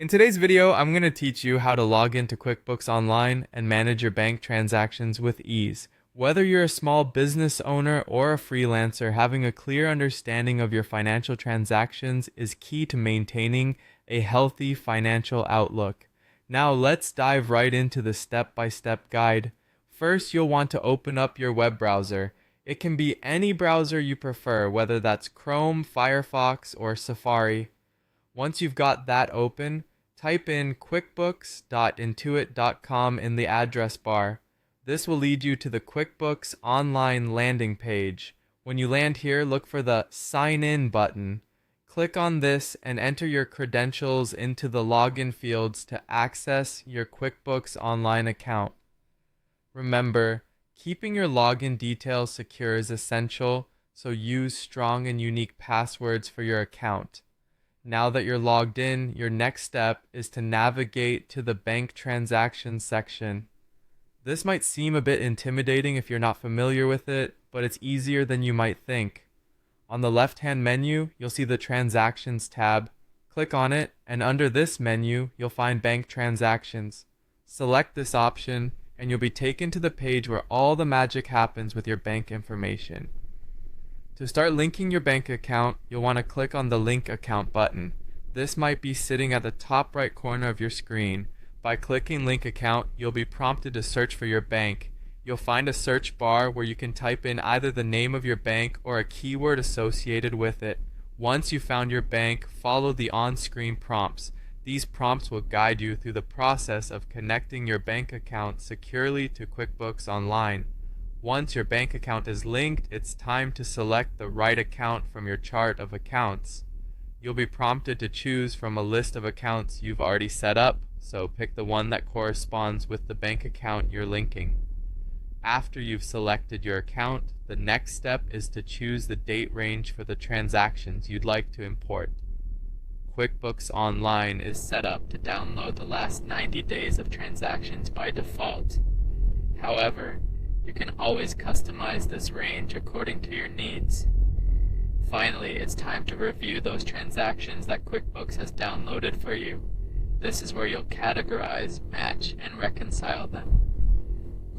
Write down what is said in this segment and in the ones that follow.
In today's video, I'm going to teach you how to log into QuickBooks Online and manage your bank transactions with ease. Whether you're a small business owner or a freelancer, having a clear understanding of your financial transactions is key to maintaining a healthy financial outlook. Now let's dive right into the step-by-step guide. First, you'll want to open up your web browser. It can be any browser you prefer, whether that's Chrome, Firefox, or Safari. Once you've got that open, type in quickbooks.intuit.com in the address bar. This will lead you to the QuickBooks Online landing page. When you land here, look for the Sign In button. Click on this and enter your credentials into the login fields to access your QuickBooks Online account. Remember, keeping your login details secure is essential, so use strong and unique passwords for your account. Now that you're logged in, your next step is to navigate to the bank transactions section. This might seem a bit intimidating if you're not familiar with it, but it's easier than you might think. On the left-hand menu, you'll see the Transactions tab. Click on it, and under this menu, you'll find Bank Transactions. Select this option, and you'll be taken to the page where all the magic happens with your bank information. To start linking your bank account, you'll want to click on the Link Account button. This might be sitting at the top right corner of your screen. By clicking Link Account, you'll be prompted to search for your bank. You'll find a search bar where you can type in either the name of your bank or a keyword associated with it. Once you've found your bank, follow the on-screen prompts. These prompts will guide you through the process of connecting your bank account securely to QuickBooks Online. Once your bank account is linked, it's time to select the right account from your chart of accounts. You'll be prompted to choose from a list of accounts you've already set up, so pick the one that corresponds with the bank account you're linking. After you've selected your account, the next step is to choose the date range for the transactions you'd like to import. QuickBooks Online is set up to download the last 90 days of transactions by default. However, you can always customize this range according to your needs. Finally, it's time to review those transactions that QuickBooks has downloaded for you. This is where you'll categorize, match, and reconcile them.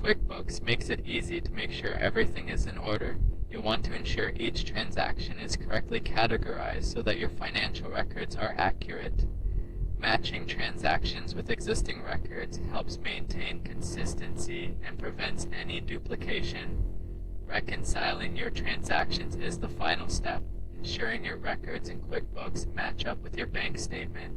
QuickBooks makes it easy to make sure everything is in order. You'll want to ensure each transaction is correctly categorized so that your financial records are accurate. Matching transactions with existing records helps maintain consistency and prevents any duplication. Reconciling your transactions is the final step, ensuring your records in QuickBooks match up with your bank statement.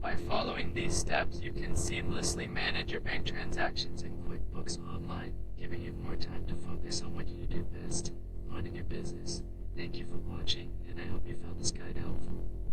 By following these steps, you can seamlessly manage your bank transactions in QuickBooks Online, giving you more time to focus on what you do best, running your business. Thank you for watching, and I hope you found this guide helpful.